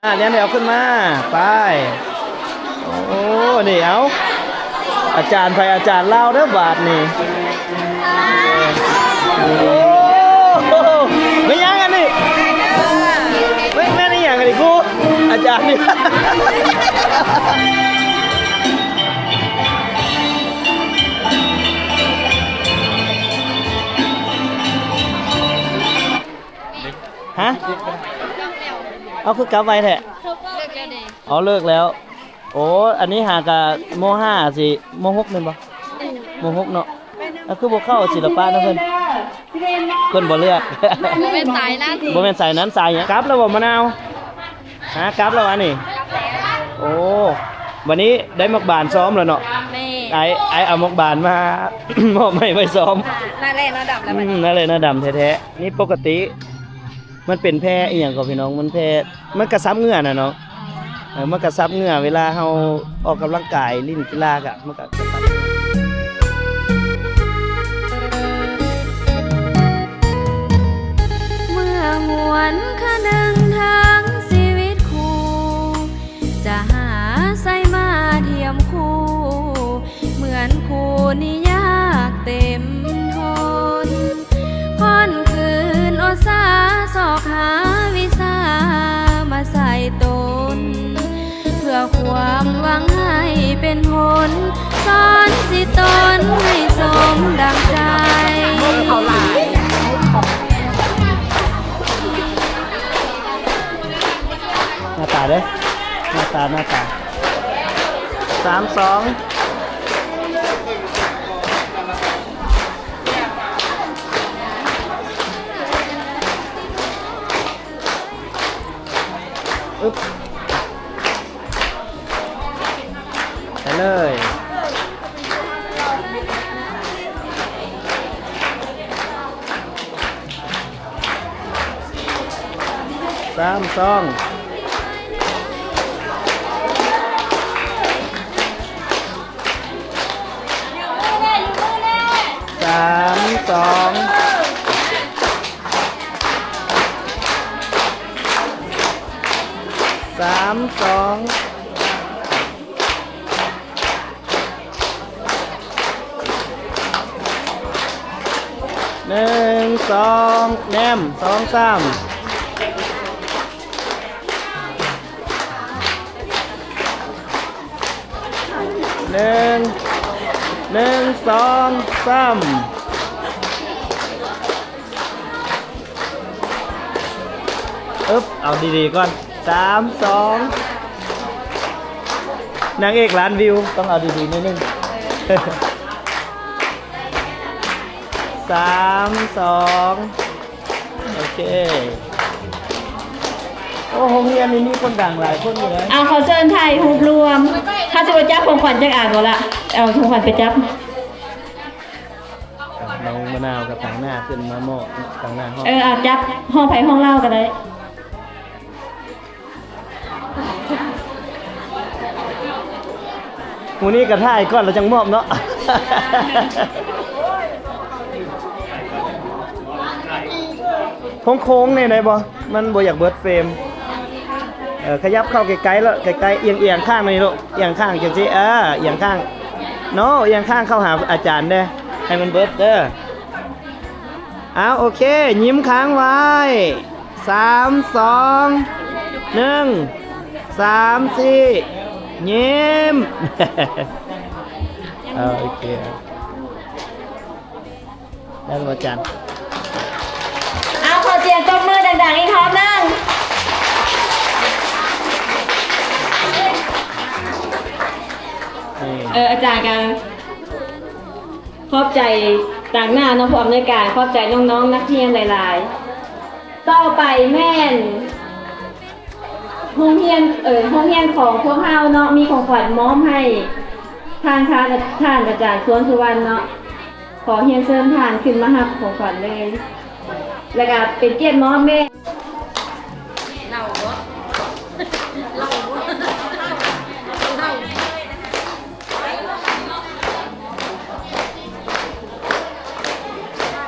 เนี่ยเดี๋ยวขึ้นมาไปโอ้นี่เอาอาจารย์ไปอาจารย์เล่าเด้อบาทนี่โอ้ไม่ยังกันนี่ไม่แม่นี่ยังกันดิกูอาจารย์นี่ฮะเอาคือกลับไว้แท้อ๋อเลิกแล้วโอ้อันนี้หากะม.5 สิม.6นึงบ่ม.6เนาะแล้วคือบ่เข้าศิลปะนะเพิ่นบ่เลือกบ่เป็นสายนั้นบ่แม่นสายนั้นสายหยังกลับแล้วบ่มะนาวหากลับแล้วอันนี้โอ้วันนี้ได้มักบานซ้อมแล้วเนาะไอ้เอามักบานมามอบให้ไว้ซ้อมหน้าแร่หน้าดำแล้วนั่นเลยหน้าดำแท้ๆนี่ปกติมันเป็นแพร่อีหยังก็พี่น้องมันแพร่มันกระซับเหงื่อน่ะเนาะมันกระซับเหงื่อเวลาเฮาออกกำลังกายลิ้นกีฬากะมันก็เมื่อหวนคนึงทางชีวิตคู่จะหาใส่มาเทียมคู่เหมือนคู่นี่ยากเต็มทนค่อนคืนอดสาสอกหาวิสามาใส่ตนเพื่อความหวังให้เป็นผลสอนสิตนให้สมดังใจหน้าตาเด้หน้าตา3 2อึ๊บไปเลย3 21 2แนม2 31 2 3อึ๊บเอาดีๆก่อน3 2นางเอกล้านวิวต้องเอาดีๆนิดนึง3 2โอเคโอ้โหเฮียนนี่คนดังหลายคนอยู่เลยเอาเขาเชิญไทยฮูบรวมถ้าจะไปจับของขวัญจะอ่านก็ละเอาของขวัญไปจับน้องมะนาวกับต่างหน้าขึ้นมาโม่ต่างหน้าห้องอาจับห้องไผ่ห้องเล่ากันเลยหูนี้กระท่ายก้อนเราจังมอบเนาะโค้งๆเนี่ยไหนบ่มันบ่อยากเบิดเฟรมขยับเข้าไกลๆแล้วไกลๆเอียงข้างนี่ลูกเอียงข้างจังซี่เอียงข้างเนาะเอียงข้างเข้าหาอาจารย์เด้ให้มันเบิดเด้อเอาโอเคยิ้มค้างไว้3 2 1 3 4ยิ้มโอเคแล้วอาจารย์เอาขอเสียงตบมือดังๆอีกครั้งนึงอาจารย์กันขอบใจต่างหน้าน้องผู้อำนวยการขอบใจน้องๆนักเรียนหลายๆต่อไปแม่นห้องเรียนของพวกเฮาเนาะมีของขวัญมอบให้ท่านอาจารย์สวนสุวรรณเนาะขอเรียนเชิญท่านขึ้นมารับของขวัญเลยแล้วก็เป็นเกียรติมอบแม่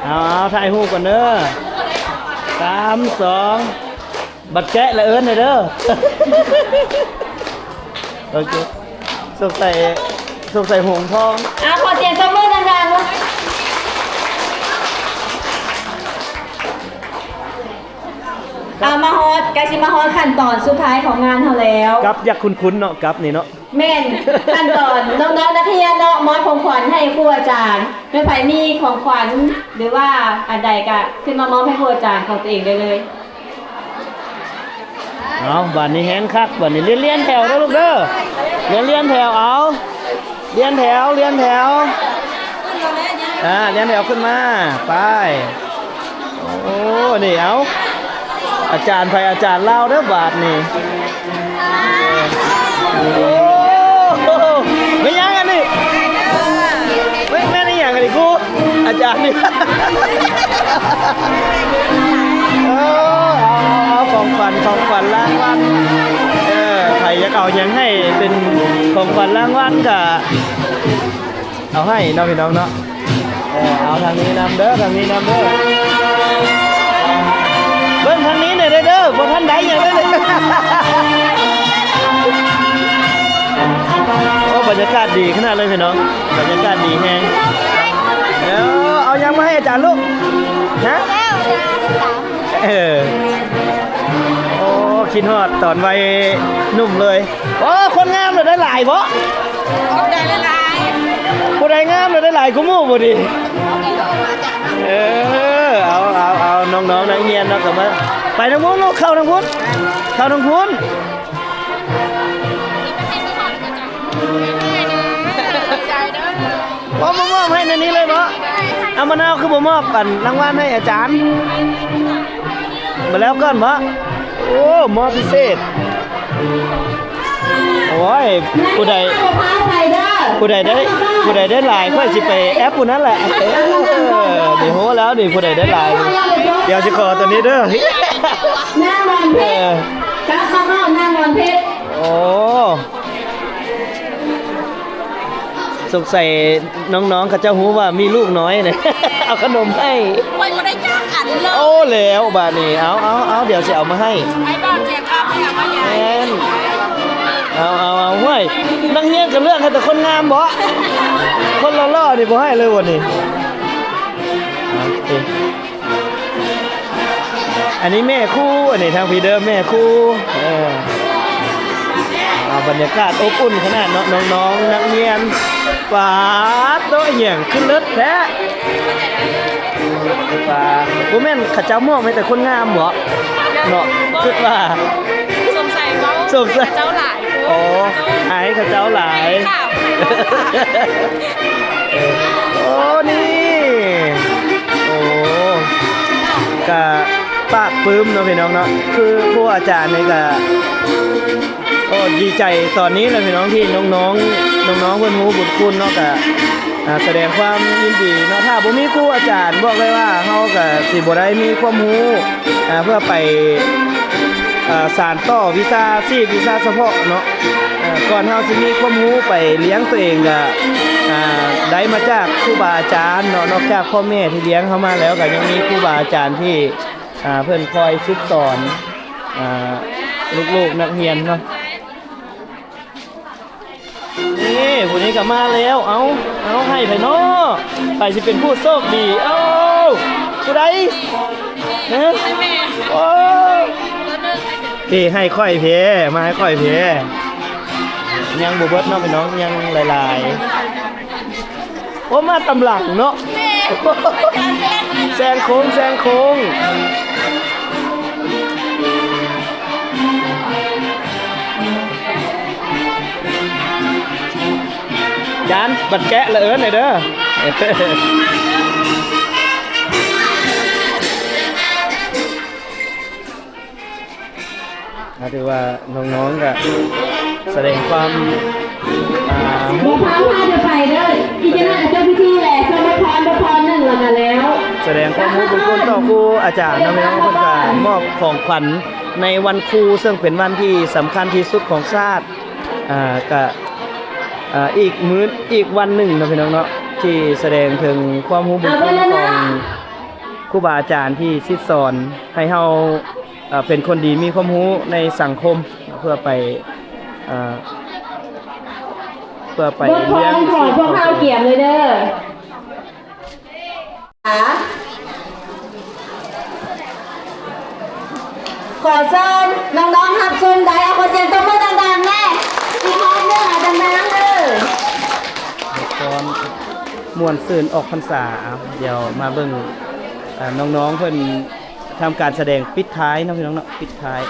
เอาถ่ายรูปก่อนเด้อ3 2 บัดแกะละเอิ้นหน่อยเด้อ โอเคสงสัยหงทอง ขอเสียงตบมือดังๆเลยมาฮอดกาชิมาฮอดขั้นตอนสุดท้ายของงานเขาแล้ว กับอยากคุ้นๆเนาะกับนี่เนาะ แม่นขั้นตอนน้องๆนักเรียนเนาะมอบของขวัญให้ครูอาจารย์ไม่ไผมีของขวัญหรือว่าอันใดก็ขึ้นมามอบให้ครูอาจารย์ของตัวเองได้เลย เอาบัดนี้แฮงคักบัดนี้เลียนแถวเด้อลูกเด้อเลียนแถวเอาเลียนแถวเลียนแถวขึ้นมาไปโอ้นี่เอาอาจารย์ไผอาจารย์เล่าเด้อบาดนี่โอ้ไม่ยังกันนี่แม่นี่ยังกันดิกูอาจารย์นี่ เอาของขวัญรางวัลใครอยากเอายังให้เป็นของขวัญรางวัลก็เอาให้น้องพี่น้องเนาะเอาทางนี้นำเด้อเบิ้งทางนี้หน่อยเด้อบนท่านใดอย่างได้เลย โอ้บรรยากาศดีขนาดเลยพี่น้องบรรยากาศดีแฮงเดี๋ยวเอายังมาให้อาจารย์ลูกนะโอ้คิดฮอดตอนวัยหนุ่มเลยโอ้คนงามเลยได้หลายบ่ผู้ใดงามเลยได้หลายกูมู่บ่ดิเอาน้องๆนักเรียนเนาะกลับมาไปทางพุ้นลูกเข้าทางพุ้นมอบให้ในนี้เลยบ่เอามะนาวคือบ่มอบกันรางวัลให้อาจารย์มาแล้วก่อนบ่โอ้มอบพิเศษโอ้ยผู้ใดได้หลายค่อยสิไปแอปผู้นั้นแหละนี่โหแล้วนี่ผู้ใดได้หลายเดี๋ยวสิขอตัวนี้เด้อหน้ามอนเพชรกับข้างนอกหน้ามอนเพชรโอ้สงสัยน้องๆเขาเจ้าฮู้ว่ามีลูกน้อยเนี่ย เอาขนมให้ไม่ได้จ้างอันเลยโอ้แล้วบาดนี้เอาเดี๋ยวจะเอามาให้ไอ้บ้านแจกข้าวไม่อยากมาใหญ่เอาเว้ยนักเรียนก็เลือกให้แต่คนงามบ่คนหล่อๆนี่บ่ให้เลยวันนี้อันนี้แม่คู่อันนี้ทางพี่เดิมแม่คู่บรรยากาศอบอุ่นขนาดเนาะน้องๆนักเรียนปาดโต๊ะเหยี่ยงขึ้นรถแท้ปาดบ่แม่นข้าเจ้าม่วงไม่แต่คนงามบ่เนาะคิดว่าสงสัยเจ้าหลายโอ้หายข้าเจ้าหลายโอ้นี่โอ้กะปากปลื้มเนาะพี่น้องเนาะคือผู้อาจารย์นี่ก็โอ้ดีใจตอนนี้เลยพี่น้องที่น้องเพิ่นรู้บุญคุณเนาะก็แสดงความยินดีเนาะถ้าบ่มีครูอาจารย์บอกเลยว่าเฮาก็สิบ่ได้มีความรู้เพื่อไปสานต่อวิชาเฉพาะเนาะก่อนเฮาสิมีความรู้ไปเลี้ยงตัวเองก็ได้มาจากครูบาอาจารย์เนาะนอกจากพ่อแม่ที่เลี้ยงเฮามาแล้วก็ยังมีครูบาอาจารย์ที่เพิ่นคอยฝึกสอนลูกๆนักเรียนเนาะนี่ผู้นี้ก็มาแล้วเอาให้ไปเนาะไปสิเป็นผู้โชคดีผู้ใดนะโอ้ที่ให้ค่อยเพมาให้ค่อยเพยังบ่เบิดเนาะพี่น้องยังหลายๆโอ้มาตำหลังเนาะแซงโค้งจานบัดแกะละเอิ้นหน่อยเด้อถือว่าน้องๆก็แสดงความแสดงความรู้บุญคุณต่อครูอาจารย์น้องๆเพิ่นก็มอบของขวัญในวันครูซึ่งเป็นวันที่สำคัญที่สุดของชาติก็อีกวันหนึ่งนะพี่น้องเนาะที่แสดงถึงความรู้บุญคุณของครูบาอาจารย์ที่ซิดสอนให้เฮา เป็นคนดีมีความรู้ในสังคมเพื่อไปเอ่อเลี้ยง ขอพวกเราเกี่ยมเลยเด้อขอเชิญน้องๆรับชมได้เอาขอเสียงตบมือดังๆแน่ที่พร้อมเรื่องดังๆเด้อ ตอนมวนซื่นออกพรรษาเดี๋ยวมาเบิ่งน้องๆเพิ่นทำการแสดงปิดท้ายนะพี่น้องเนาะปิดท้าย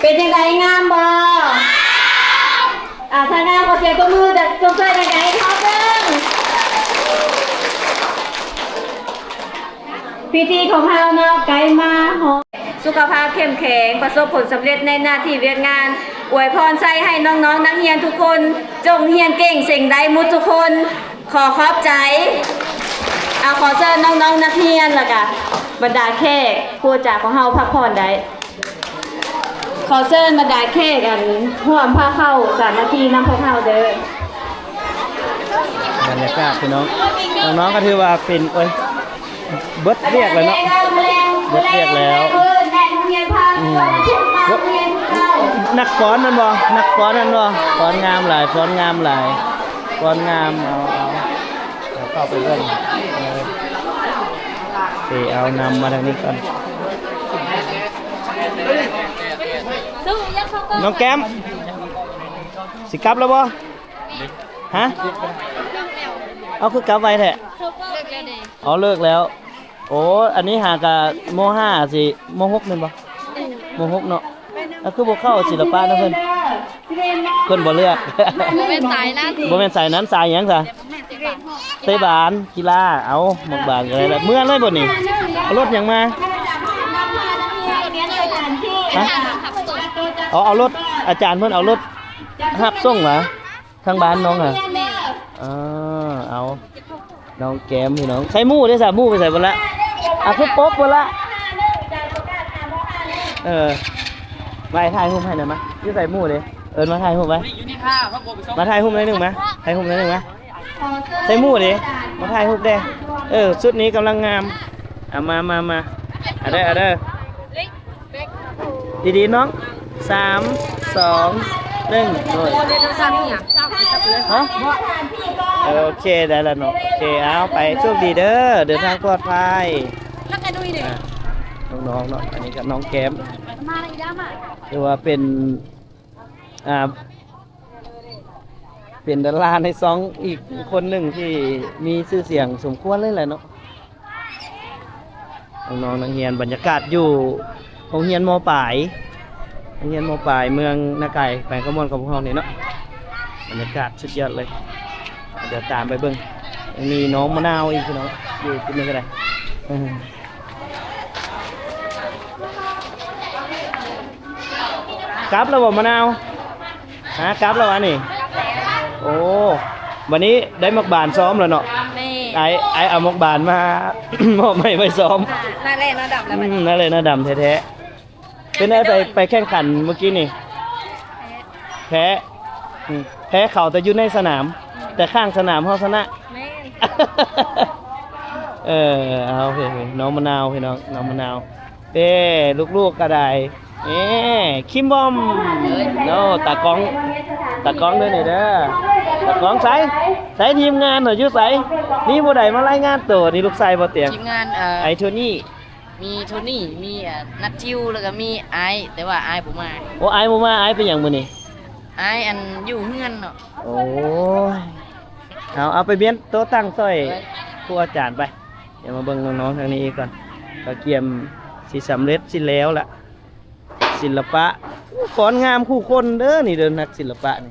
เป็นยังไงงามบ่ถ้างามขอเสียงตบมือจากชมเชยดังๆให้เขาเด้อพิธีของเฮาเนาะไกลมาหอสุขภาพเข้มแข็งประสบผลสำเร็จในหน้าที่เวียกงานอวยพรใจให้น้องๆนักเรียนทุกคนจงเรียนเก่งเสิ่งใดมุดทุกคนขอขอบใจ เอาขอเชิญน้องๆนักเรียนแล้วก็บรรดาแขกผู้จากของเฮาพักผ่อนได้ขอเชิญบรรดาแขกกันห่วมผ้าเข้าสามัคคีนำพวกเฮาเด้อบ รรยากาศพี่น้องน้องๆก็ถือว่าเป็นโอ้ยเบิดเรียกเลยเนาะเบิดเรียกแล้วนักฟ้อนนั่นบ่นักฟ้อนนั่นบ่ฟ้อนงามหลายฟ้อนงามหลายฟ้อนงามเอาเข้าไปเบิ่งเอานำมาทางนี้ก่อนน้องแก้มสิกลับแล้วบ่ฮะเอาคือกลับไวแท้อ๋อเลิกแล้วโอ้อันนี้หากะม.5 สิม.6นึงบ่ม.6 เนาะแล้วคือบ่เข้าศิลปะนะเพิ่นบ่เลือก บ่เป็นสายนั้น บ่แม่นสายนั้นสายหยังซะเตะบานกีฬาเอาหมกบานอะไรล่ะเมื่อเลยบ่นี่เอารถหยังมาฮะเอารถอาจารย์เพิ่นเอารถรับส่งมาทางบ้านน้องอ่ะเอาน้องแก้มพี่น้องใส่หมู่ได้ซะหมู่ไปใส่บ่ละคือป๊บบ่ละไปถ่ายรูปให้หน่อยมั้ยอยู่ใส่หมู่เด้มาถ่ายรูปไว้มาถ่ายรูปหน่อยนึงมั้ยถ่ายรูปหน่อยนึงมั้ยใส่หมู่เด้มาถ่ายรูปเด้ชุดนี้กำลังงามมาเด้อดีๆน้อง3 2 1โดยฮะโอเคได้แล้วเนาะโอเคเอาไปโชคดีเด้อเดินทางปลอดภัยน้องๆเนาะอันนี้กับน้องแก้มหรือว่าเป็นเป็นดาราในซองอีกคนหนึ่งที่มีชื่อเสียงสมควรเลยแหละเนาะน้องๆนักเรียนบรรยากาศอยู่โรงเรียนม.ปลายโรงเรียนม.ปลายเมืองนาไก่แขวงขมวนของพวกเราเนี่ยเนาะบรรยากาศสุดยอดเลยเดี๋ยวตามไปเบิ่งมีน้องมะนาวอีกพี่น้องอยู่ที่นี่ก็ได้กลับแล้วบ่มะนาวกลับแล้ววะนี่โอ้วันนี้ได้มักบานซ้อมแล้วเนาะไอ้เอามักบานมา มอบไม่ไปซ้อมน่าเล่นน่าดำแล้วมันน่าเล่นน่าดำแท้ๆเป็นไงไปแข่งขันเมื่อกี้นี่แพ้เขาแต่อยู่ในสนามแต่ข้างสนามเฮาชนะเอาโอเคน้องมะนาวพี่น้องมะนาวลูกๆก็ได้คิมบอมโน่ตากล้องด้วยนี่เด้อตากล้องใส่ทีมงานหน่อยอยู่ใส่นี่บ่ได้มารายงานตัวนี่ลูกชายบ่เตียงทีมงานไอ้โทนี่มีโทนี่มีนัททิวแล้วก็มีไอแต่ว่าไอผมมาโอ้ไอ้บ่มาไอ้เป็นหยังมื้อนี้ไออันอยู่เฮือนเนาะโอ้ยเอาไปเบียนโต๊ะตั้งซอยครูอาจารย์ไปเดี๋ยวมาเบิ่งน้องๆทางนี้ก่อนก็เกียมสิสำเร็จสิแล้วล่ะศิลปะฟ้อนงามคู่คนเด้อนี่เดินนักศิลปะนี่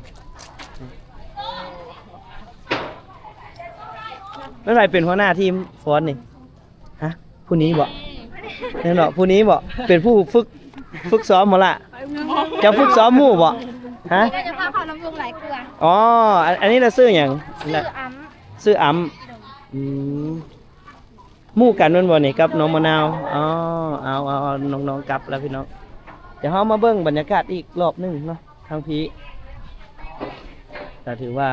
ไม่ใครเป็นหัวหน้าทีมฟ้อนนี่ฮะผู้นี้บ่เนี่ยเนาะผู้นี้บ่เป็นผู้ฝึกซ้อมหมดละจะฝึกซ้อมหมู่บ่ฮะจะพาเขาลำวงหลายเกลืออ๋ออันนี้เราซื้ออย่างซื้ออ้ำหมู่กันนั่นบ่นี่กับน้องมะนาวอ๋อเอาน้องๆกลับแล้วพี่น้องเดี๋ยวเรามาเบิ่งบรรยากาศอีกรอบนึงเนาะทางพี่แต่ถือว่า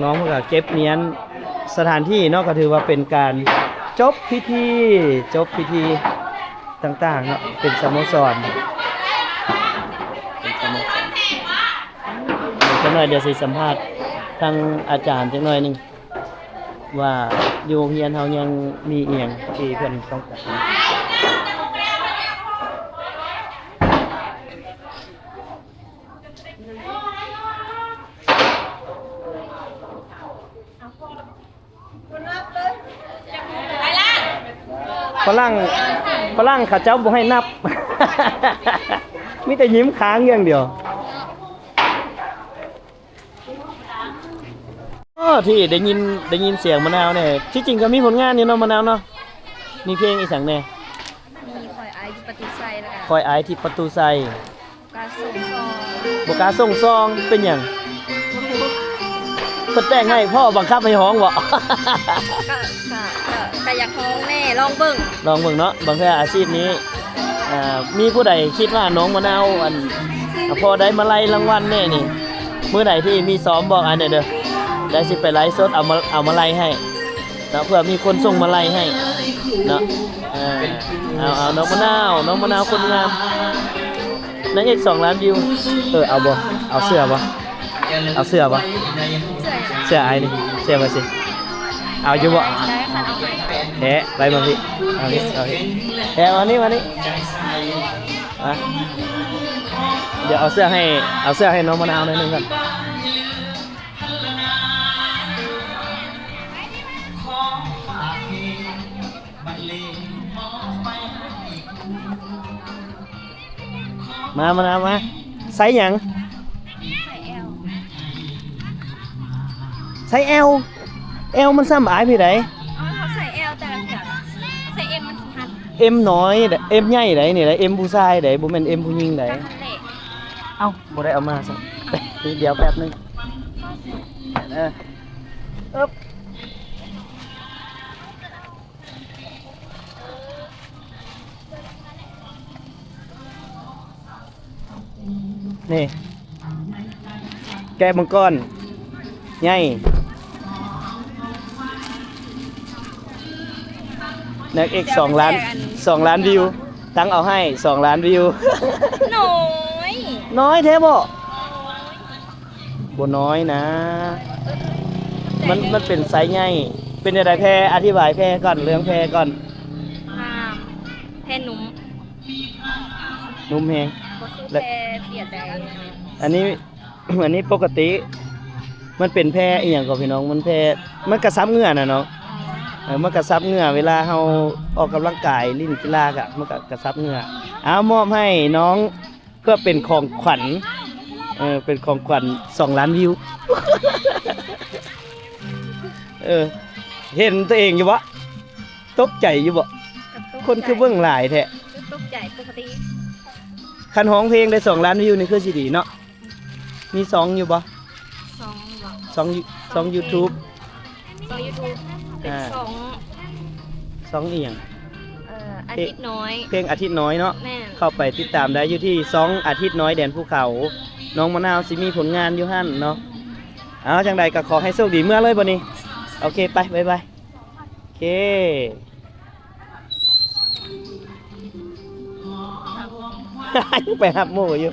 น้องๆก็เก็บเนียนสถานที่เนาะก็ถือว่าเป็นการจบพิธีต่างๆเนาะเป็นสโมสรจังหน่อยเดี๋ยวสิสัมภาษณ์ทางอาจารย์จังหน่อยนึงว่าอยู่เฮียนเฮายังมีเอียงที่เพิ่นต้องการฝรั่งเขาเจ้าบ่ให้นับ มีแต่ยิ้มค้างอย่างเดียวที่ได้ยินเสียงมะนาวเนี่ยที่จริงก็มีผลงานนี่เนาะมะนาวเนาะมีเพลงอีกสังแน่มีคอยไอที่ประตูไซแล้วกันคอยไอที่ประตูไซการส่งซองบ่กล้าส่งซองเป็นหยังซ พิ่นแต่งให้พ่อบังคับให้ฮ้องบ่ ก็อยากฮ้องแน่ลองเบิ่ง ลองเบิ่งเนาะบางเทื่ออาชีพนี้มีผู้ใดคิดว่าน้องมะนาวอันพอได้มาไล่รางวัลแน่นี่มื้อใดที่มีซ้อมบอกอันเด้อได้สิไปไลฟ์สดเอามาไล่ให้เนาะเพื่อมีคนส่งมาไล่ให้เนาะเอาน้องมะนาวคนงามนางเอก2 ล้านวิวเอาบ่เอาเสื้อบ่เอาเสื้อบ่เสื้อไอ้นี่เสื้อมาสิเอาอยู่บ่แหะไปมาพี่เอานี่แหะมานี่มาเดี๋ยวเอาเสื้อให้น้องมะนาวหน่อยนึงก่อนมานาวมาไซส์หยังไซส์ L มันซ้ำอายพี่ได เขาใส่ L แต่ละแบบใส่ M มันทัน M น้อยเอ็มใหญ่ไดนี่แหละ M ผู้ชายไดบ่แม่น M ผู้หญิงได ทันเละ เอ้าบ่ได้เอามาซะเดี๋ยวแป๊บนึงอึ๊บนี่แกะมังกรใหญ่นักเอก2 ล้านวิวตั้งเอาให้2 ล้านวิว น้อย น้อยแท้บ่น้อยนะมันเป็นไซส์ใหญ่เป็นอะไรแพรอธิบายแพรก่อนเรื่องแพรก่อน แพนุ่ม นุ่มแฮง ก็คือแพเปียดแดง อันนี้ อันนี้ปกติมันเป็นแพรอีหยังก็พี่น้องมันแพรมันกระซับเหงื่อน่ะเนาะมันกระซับเหงื่อเวลาเฮาออกกำลังกายลิ้นกีฬากะมันก็กระซับเหงื่อเอามอบให้น้องเพื่อเป็นของขวัญเป็นของขวัญ2 ล้านวิว เห็นตัวเองอยู่บ่ตกใจอยู่บ่คนคือเบิ่งหลายแท้ ตกใจปกติ คันฮ้องเพลงได้2 ล้านวิวนี่คือสิดีเนาะมี2อยู่บ่ 2 2 YouTube YouTube เป็น2อีหยัง อาทิตย์น้อย เพลงอาทิตย์น้อยเนาะ แม่น เข้าไปติดตามได้อยู่ที่2อาทิตย์น้อยแดนภูเขาน้องมะนาวสิมีผลงานอยู่หั่นเนาะเอาจังใดก็ขอให้โชคดีเมื่อเลยบ่นี่โอเคไปบ๊ายบายโอเคไปหับหมู่อยู่